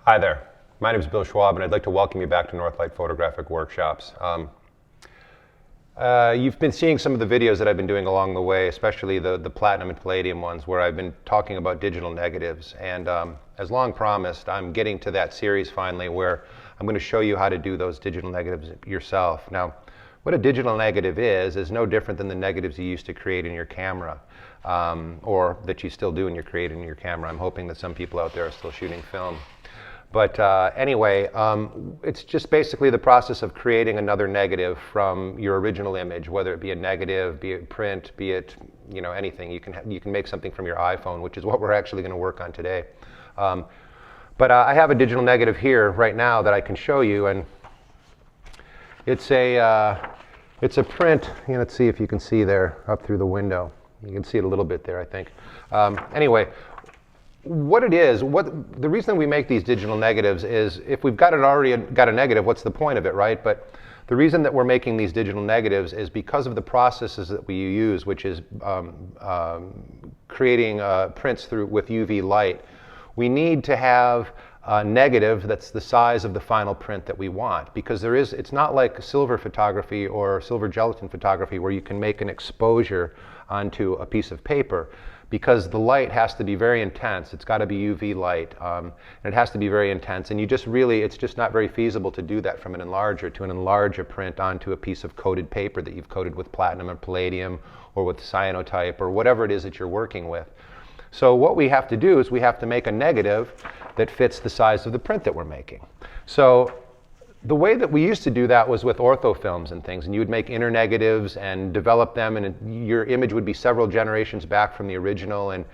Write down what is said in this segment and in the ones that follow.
Hi there, my name is Bill Schwab and I'd like to welcome you back to Northlight Photographic Workshops. You've been seeing some of the videos that I've been doing along the way, especially the Platinum and Palladium ones, where I've been talking about digital negatives. And as long promised, I'm getting to that series finally where I'm going to show you how to do those digital negatives yourself. Now, what a digital negative is no different than the negatives you used to create in your camera, or that you still do and you're creating in your camera. I'm hoping that some people out there are still shooting film. But anyway, it's just basically the process of creating another negative from your original image, whether it be a negative, be it print, be it anything. You can make something from your iPhone, which is what we're actually going to work on today. But I have a digital negative here right now that I can show you, and it's a print. Let's see if you can see there up through the window. You can see it a little bit there, I think. Anyway. What it is, the reason we make these digital negatives is if we've already got a negative, what's the point of it, right? But the reason that we're making these digital negatives is because of the processes that we use, which is creating prints with UV light. We need to have a negative that's the size of the final print that we want, because it's not like silver photography or silver gelatin photography where you can make an exposure onto a piece of paper. Because the light has to be very intense. It's got to be UV light, and it has to be very intense. And it's just not very feasible to do that from an enlarger, to enlarge a print onto a piece of coated paper that you've coated with platinum or palladium or with cyanotype or whatever it is that you're working with. So what we have to do is we have to make a negative that fits the size of the print that we're making. So the way that we used to do that was with ortho films and things, and you would make inner negatives and develop them, and your image would be several generations back from the original, and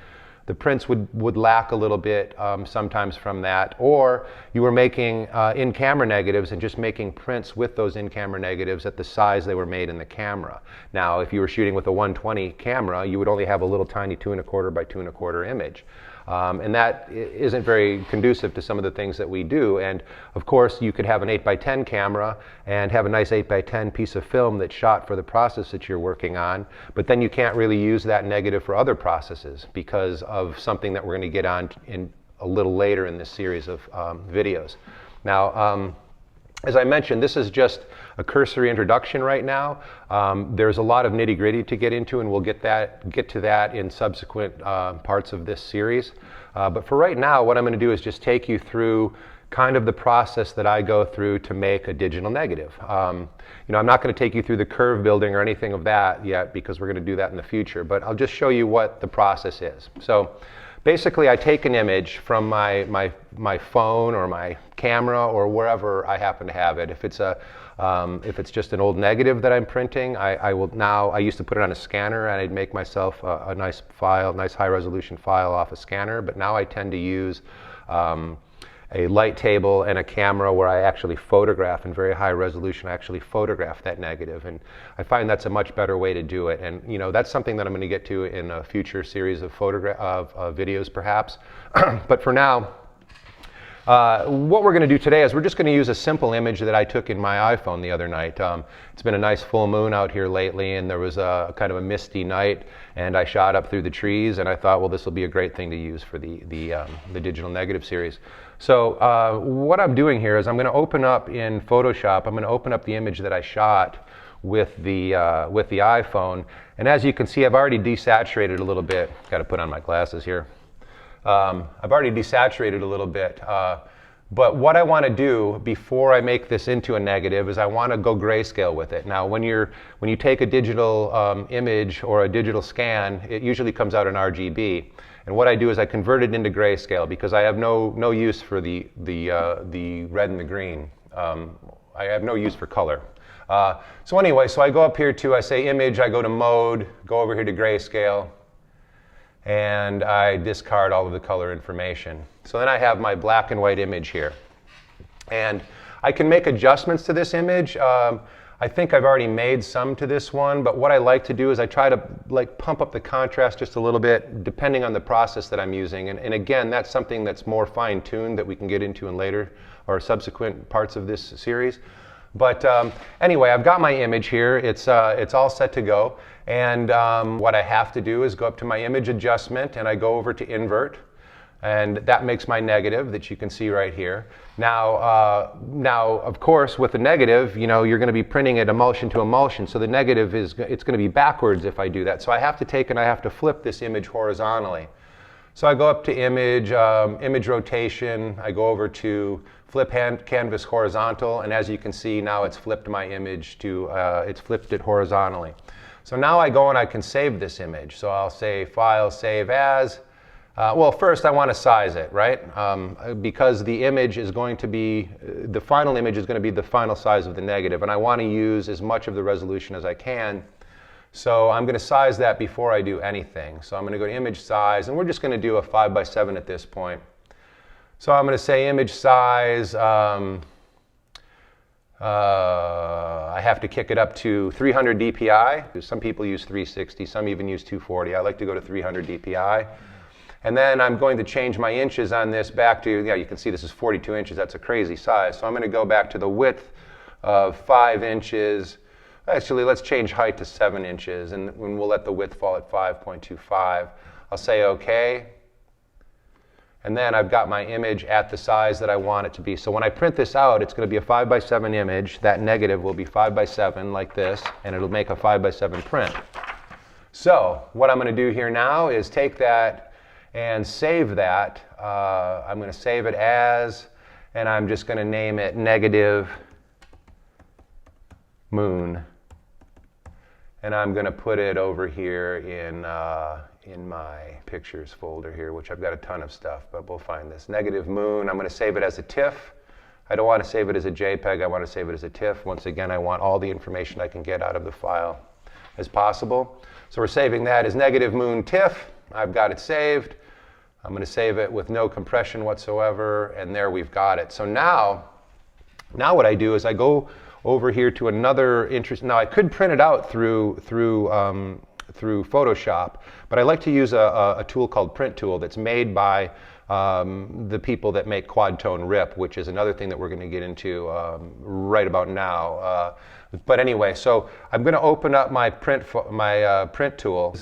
the prints would lack a little bit sometimes from that. Or you were making in-camera negatives and just making prints with those in-camera negatives at the size they were made in the camera. Now, if you were shooting with a 120 camera, you would only have a little tiny 2¼ by 2¼ image. And that isn't very conducive to some of the things that we do. And of course, you could have an 8x10 camera and have a nice 8x10 piece of film that's shot for the process that you're working on, but then you can't really use that negative for other processes because of something that we're going to get on in a little later in this series of videos. Now, as I mentioned, this is just a cursory introduction right now. There's a lot of nitty-gritty to get into, and we'll get to that in subsequent parts of this series. But for right now, what I'm going to do is just take you through kind of the process that I go through to make a digital negative. I'm not going to take you through the curve building or anything of that yet, because we're going to do that in the future, but I'll just show you what the process is. So basically, I take an image from my phone or my camera or wherever I happen to have it. If it's just an old negative that I'm printing, I used to put it on a scanner and I'd make myself a nice high-resolution file off a scanner. But now I tend to use a light table and a camera where I actually photograph in very high resolution. I actually photograph that negative, and I find that's a much better way to do it. And that's something that I'm going to get to in a future series of videos, perhaps. But for now, what we're going to do today is we're just going to use a simple image that I took in my iPhone the other night. It's been a nice full moon out here lately, and there was a kind of a misty night, and I shot up through the trees, and I thought, well, this will be a great thing to use for the digital negative series. So what I'm doing here is I'm going to open up in Photoshop. I'm going to open up the image that I shot with the iPhone, and as you can see, I've already desaturated a little bit. Got to put on my glasses here. I've already desaturated a little bit, but what I want to do before I make this into a negative is I want to go grayscale with it. Now, when you take a digital image or a digital scan, it usually comes out in RGB, and what I do is I convert it into grayscale because I have no use for the red and the green. I have no use for color. So anyway, so I go up here to, I say image, I go to mode, go over here to grayscale, and I discard all of the color information. So then I have my black and white image here. And I can make adjustments to this image. I think I've already made some to this one, but what I like to do is I try to pump up the contrast just a little bit depending on the process that I'm using. And again, that's something that's more fine-tuned that we can get into in later or subsequent parts of this series. But anyway, I've got my image here. It's all set to go. And what I have to do is go up to my image adjustment and I go over to invert. And that makes my negative that you can see right here. Now, of course, with the negative, you know, you're going to be printing it emulsion to emulsion. So the negative it's going to be backwards if I do that. So I have to take and I have to flip this image horizontally. So I go up to image, image rotation. I go over to flip canvas horizontal. And as you can see, now it's flipped my image to, it's flipped it horizontally. So now I go and I can save this image. So I'll say File, Save As. Well, first I want to size it, right? Because the image is going to be, the final image is going to be the final size of the negative, and I want to use as much of the resolution as I can. So I'm going to size that before I do anything. So I'm going to go to image size, and we're just going to do a 5x7 at this point. So I'm going to say image size, I have to kick it up to 300 dpi. Some people use 360, some even use 240. I like to go to 300 dpi. And then I'm going to change my inches on this back to, yeah, you can see this is 42 inches. That's a crazy size. So I'm going to go back to the width of 5 inches. Actually, let's change height to 7 inches, and we'll let the width fall at 5.25. I'll say OK. And then I've got my image at the size that I want it to be. So when I print this out, it's going to be a 5x7 image. That negative will be 5x7 like this, and it'll make a 5x7 print. So what I'm going to do here now is take that and save that. I'm going to save it as, and I'm just going to name it negative moon. And I'm going to put it over here in my pictures folder here, which I've got a ton of stuff, but we'll find this. Negative moon. I'm going to save it as a TIFF. I don't want to save it as a JPEG. I want to save it as a TIFF. Once again, I want all the information I can get out of the file as possible. So we're saving that as negative moon TIFF. I've got it saved. I'm going to save it with no compression whatsoever, and there we've got it. So now what I do is I go over here to another interest. Now I could print it out through Photoshop, but I like to use a tool called Print Tool that's made by the people that make quad tone rip, which is another thing that we're going to get into right about now. But anyway, so I'm going to open up my print tool.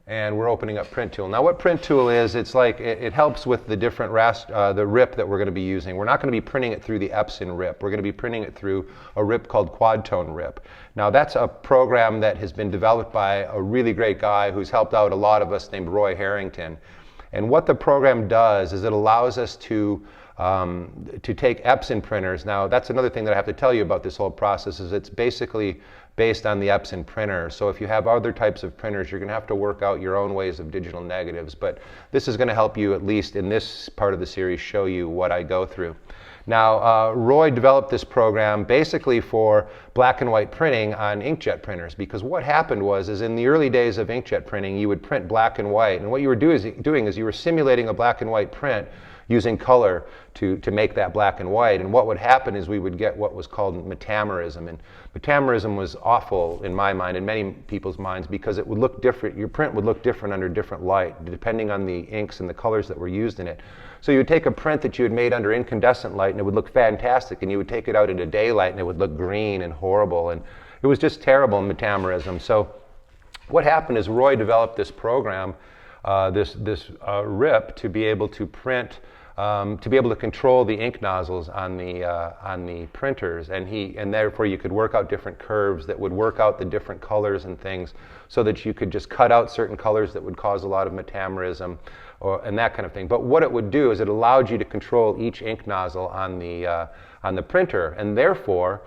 And we're opening up Print Tool. Now what Print Tool is, it's like, it helps with the different the rip that we're going to be using. We're not going to be printing it through the Epson rip. We're going to be printing it through a rip called Quad Tone rip. Now that's a program that has been developed by a really great guy who's helped out a lot of us named Roy Harrington. And what the program does is it allows us to take Epson printers. Now that's another thing that I have to tell you about this whole process, is it's basically based on the Epson printer. So if you have other types of printers, you're going to have to work out your own ways of digital negatives. But this is going to help you, at least in this part of the series, show you what I go through. Now, Roy developed this program basically for black and white printing on inkjet printers, because what happened was in the early days of inkjet printing, you would print black and white, and what you were doing is you were simulating a black and white print using color to make that black and white. And what would happen is we would get what was called metamerism. And metamerism was awful in my mind and many people's minds, because it would look different. Your print would look different under different light, depending on the inks and the colors that were used in it. So you would take a print that you had made under incandescent light and it would look fantastic, and you would take it out into daylight and it would look green and horrible. And it was just terrible in metamerism. So what happened is Roy developed this program, this RIP, to be able to print, to be able to control the ink nozzles on the printers, and therefore you could work out different curves that would work out the different colors and things, so that you could just cut out certain colors that would cause a lot of metamerism and that kind of thing. But what it would do is it allowed you to control each ink nozzle on the printer, and therefore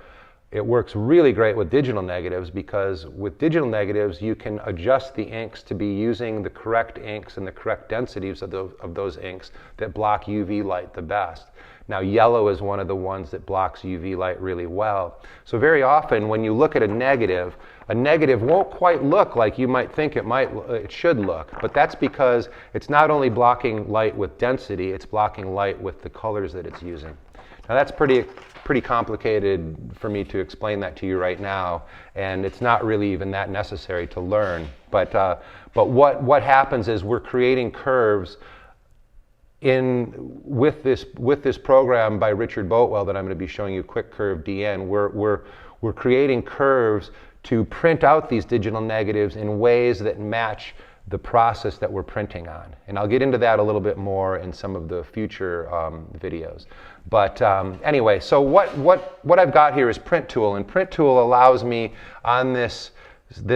it works really great with digital negatives, because with digital negatives you can adjust the inks to be using the correct inks and the correct densities of those inks that block UV light the best. Now yellow is one of the ones that blocks UV light really well. So very often when you look at a negative won't quite look like you might think it should look, but that's because it's not only blocking light with density, it's blocking light with the colors that it's using. Now that's pretty complicated for me to explain that to you right now, and it's not really even that necessary to learn. But what happens is we're creating curves with this program by Richard Boatwell that I'm going to be showing you, Quickcurve DN. We're creating curves to print out these digital negatives in ways that match the process that we're printing on. And I'll get into that a little bit more in some of the future videos. But anyway, so what I've got here is Print Tool, and Print Tool allows me on this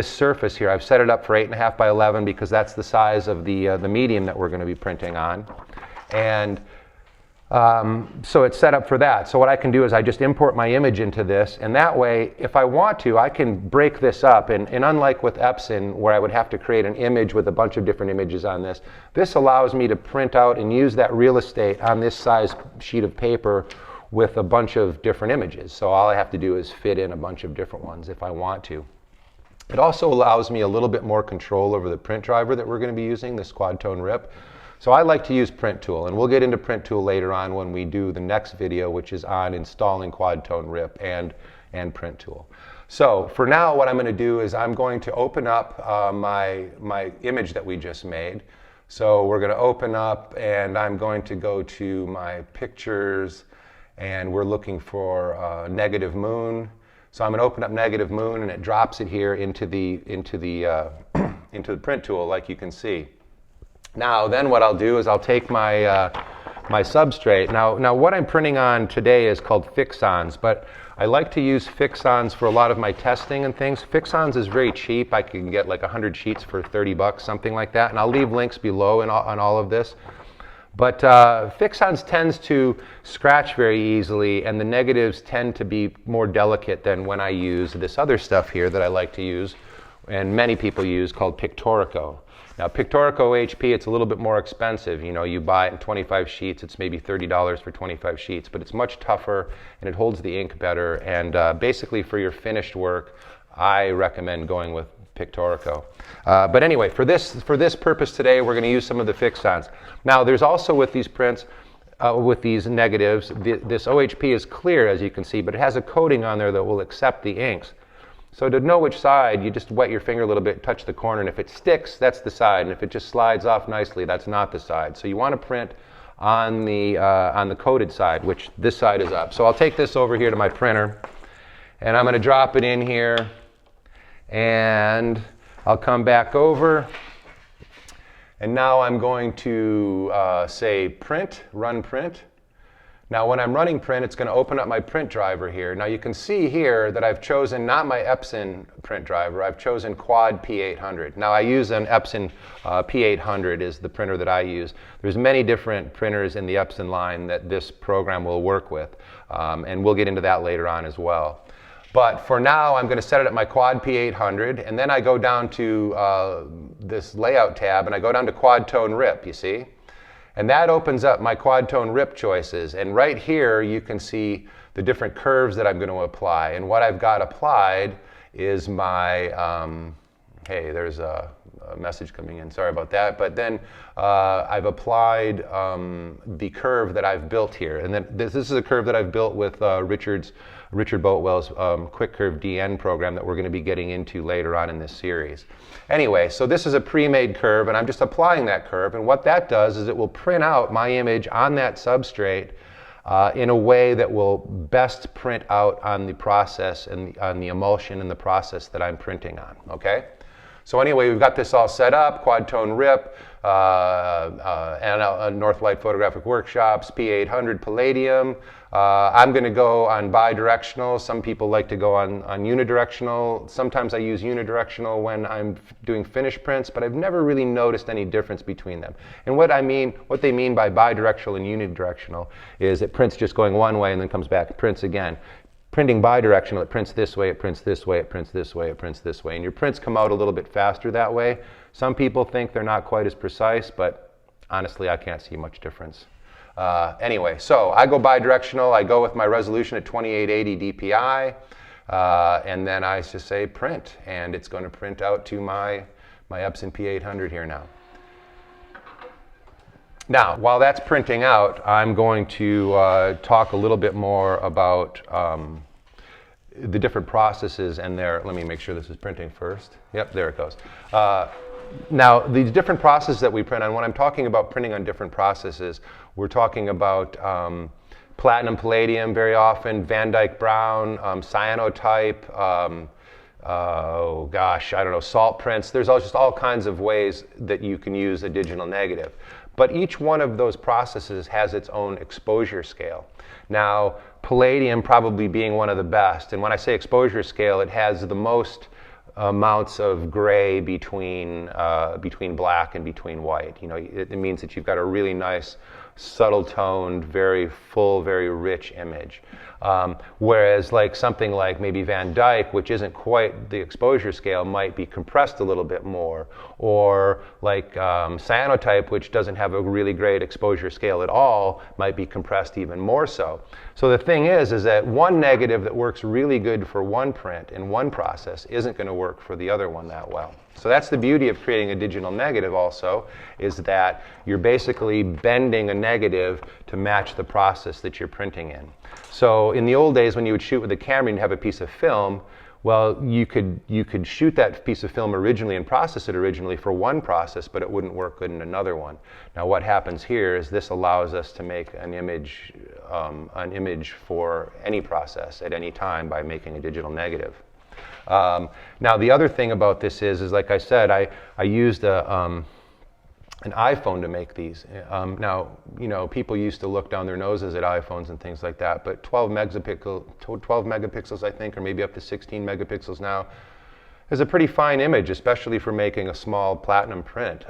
surface here, I've set it up for 8.5 by 11 because that's the size of the medium that we're going to be printing on. And so it's set up for that. So what I can do is I just import my image into this, and that way, if I want to, I can break this up. And unlike with Epson, where I would have to create an image with a bunch of different images on this, this allows me to print out and use that real estate on this size sheet of paper with a bunch of different images. So all I have to do is fit in a bunch of different ones if I want to. It also allows me a little bit more control over the print driver that we're going to be using, this quad tone rip. So I like to use Print Tool, and we'll get into Print Tool later on when we do the next video, which is on installing quad tone rip and Print Tool. So for now, what I'm going to do is I'm going to open up my image that we just made. So we're going to open up, and I'm going to go to my pictures, and we're looking for negative moon. So I'm going to open up negative moon, and it drops it here into the Print Tool, like you can see. Now, then what I'll do is I'll take my my substrate. Now what I'm printing on today is called Fixons, but I like to use Fixons for a lot of my testing and things. Fixons is very cheap. I can get like 100 sheets for 30 bucks, something like that, and I'll leave links below on all of this. But Fixons tends to scratch very easily, and the negatives tend to be more delicate than when I use this other stuff here that I like to use, and many people use, called Pictorico. Now, Pictorico HP, it's a little bit more expensive. You know, you buy it in 25 sheets, it's maybe $30 for 25 sheets, but it's much tougher, and it holds the ink better, and basically for your finished work, I recommend going with Pictorico. But anyway, for this purpose today, we're going to use some of the Fixons. Now, there's also with these prints, with these negatives, this OHP is clear, as you can see, but it has a coating on there that will accept the inks. So to know which side, you just wet your finger a little bit, touch the corner, and if it sticks, that's the side, and if it just slides off nicely, that's not the side. So you want to print on the coated side, which this side is up. So I'll take this over here to my printer, and I'm going to drop it in here, and I'll come back over, and now I'm going to say print, run print. Now when I'm running print, it's going to open up my print driver here. Now you can see here that I've chosen not my Epson print driver, I've chosen Quad P800. Now I use an Epson P800 is the printer that I use. There's many different printers in the Epson line that this program will work with, and we'll get into that later on as well. But for now, I'm going to set it at my Quad P800, and then I go down to this layout tab, and I go down to Quad Tone Rip, you see? And that opens up my quad tone rip choices. And right here, you can see the different curves that I'm going to apply. And what I've got applied is my, hey, there's a message coming in, sorry about that. But then I've applied the curve that I've built here. And then this is a curve that I've built with Richard Boatwell's Quickcurve DN program that we're going to be getting into later on in this series. Anyway, so this is a pre-made curve, and I'm just applying that curve, and what that does is it will print out my image on that substrate in a way that will best print out on the process and on the emulsion in the process that I'm printing on, okay? So anyway, we've got this all set up, quad tone rip, and Northlight Photographic Workshops, P800 Palladium. I'm going to go on bidirectional. Some people like to go on unidirectional. Sometimes I use unidirectional when I'm doing finished prints, but I've never really noticed any difference between them. And what they mean by bidirectional and unidirectional is it prints just going one way and then comes back, prints again. Printing bidirectional, it prints this way, it prints this way, it prints this way, it prints this way. And your prints come out a little bit faster that way. Some people think they're not quite as precise, but honestly, I can't see much difference. Anyway, so I go bidirectional. I go with my resolution at 2880 DPI, and then I just say print, and it's going to print out to my Epson P800 here now. Now, while that's printing out, I'm going to talk a little bit more about the different processes and let me make sure this is printing first. Yep, there it goes. Now, the different processes that we print on, when I'm talking about printing on different processes, we're talking about platinum palladium very often, Van Dyke brown, cyanotype, oh gosh, I don't know, salt prints. There's just all kinds of ways that you can use a digital negative. But each one of those processes has its own exposure scale. Now, Palladium probably being one of the best, and when I say exposure scale, it has the most amounts of gray between black and between white. You know, it means that you've got a really nice, subtle toned, very full, very rich image. Whereas like something like maybe Van Dyke, which isn't quite the exposure scale, might be compressed a little bit more. Or like cyanotype, which doesn't have a really great exposure scale at all, might be compressed even more so. So the thing is that one negative that works really good for one print in one process isn't going to work for the other one that well. So that's the beauty of creating a digital negative also, is that you're basically bending a negative to match the process that you're printing in. So in the old days when you would shoot with a camera and you have a piece of film, well, you could shoot that piece of film originally and process it originally for one process, but it wouldn't work good in another one. Now what happens here is this allows us to make an image for any process at any time by making a digital negative. Now the other thing about this is like I said, I used an iPhone to make these. Now, you know, people used to look down their noses at iPhones and things like that, but 12 megapixels, I think, or maybe up to 16 megapixels now, is a pretty fine image, especially for making a small platinum print.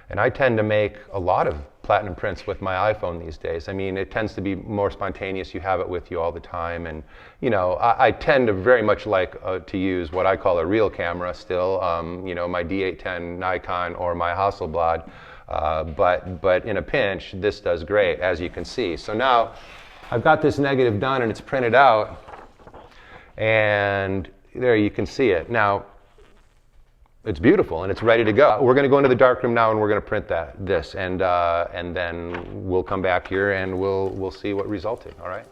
And I tend to make a lot of platinum prints with my iPhone these days. I mean, it tends to be more spontaneous. You have it with you all the time. And, you know, I tend to very much like to use what I call a real camera still, you know, my D810 Nikon or my Hasselblad. But in a pinch, this does great, as you can see. So now I've got this negative done and it's printed out. And there you can see it. Now, it's beautiful and it's ready to go. We're going to go into the darkroom now and we're going to print this, and then we'll come back here and we'll see what resulted. All right.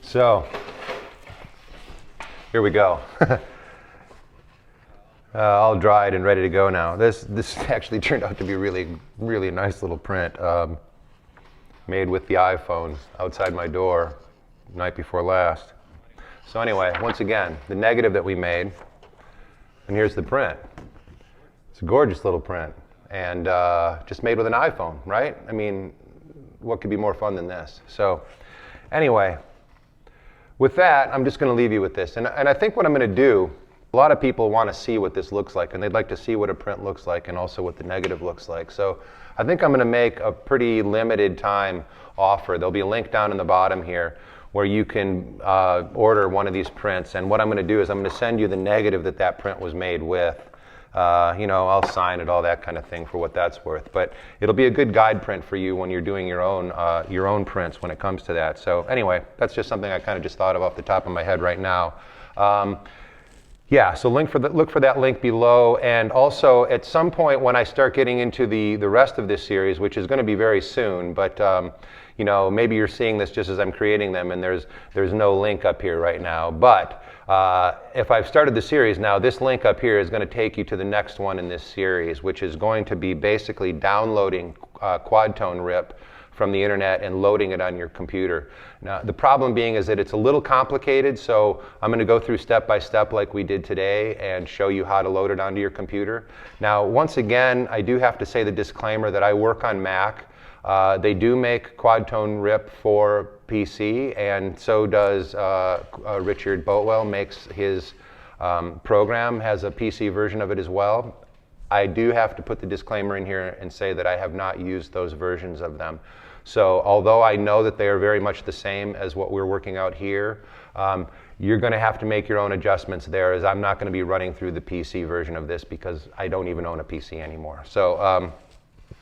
So, here we go. All dried and ready to go now. This actually turned out to be really nice little print, made with the iPhone outside my door night before last. So anyway, once again, the negative that we made, and here's the print. It's a gorgeous little print, and just made with an iPhone, right? I mean, what could be more fun than this? So anyway, with that, I'm just going to leave you with this. And I think what I'm going to do, a lot of people want to see what this looks like, and they'd like to see what a print looks like and also what the negative looks like. So I think I'm going to make a pretty limited time offer. There'll be a link down in the bottom here where you can order one of these prints. And what I'm going to do is I'm going to send you the negative that print was made with. You know, I'll sign it, all that kind of thing for what that's worth. But it'll be a good guide print for you when you're doing your own prints when it comes to that. So anyway, that's just something I kind of just thought of off the top of my head right now. Yeah, so look for that link below. And also, at some point when I start getting into the rest of this series, which is going to be very soon, but you know, maybe you're seeing this just as I'm creating them, and there's no link up here right now. But if I've started the series now, this link up here is going to take you to the next one in this series, which is going to be basically downloading quad tone RIP from the internet and loading it on your computer. Now, the problem being is that it's a little complicated, so I'm going to go through step by step like we did today and show you how to load it onto your computer. Now, once again, I do have to say the disclaimer that I work on Mac. They do make quad tone RIP for PC, and so does Richard Boatwell makes his program, has a PC version of it as well. I do have to put the disclaimer in here and say that I have not used those versions of them. So although I know that they are very much the same as what we're working out here, you're going to have to make your own adjustments there, as I'm not going to be running through the PC version of this because I don't even own a PC anymore. So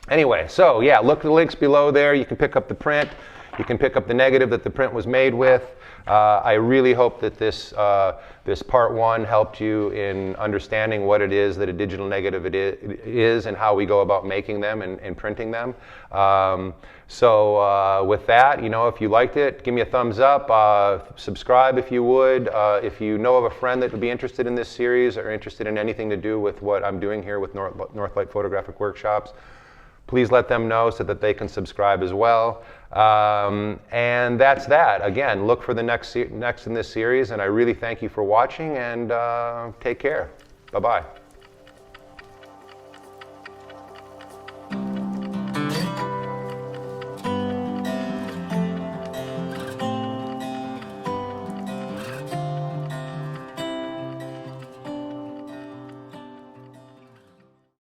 anyway, so yeah, look at the links below there. You can pick up the print. You can pick up the negative that the print was made with. I really hope that this part one helped you in understanding what it is that a digital negative is and how we go about making them and printing them. So with that, you know, if you liked it, give me a thumbs up. Subscribe if you would. If you know of a friend that would be interested in this series or interested in anything to do with what I'm doing here with Northlight Photographic Workshops, please let them know so that they can subscribe as well. And that's that. Again, look for the next in this series, and I really thank you for watching, and take care. Bye-bye.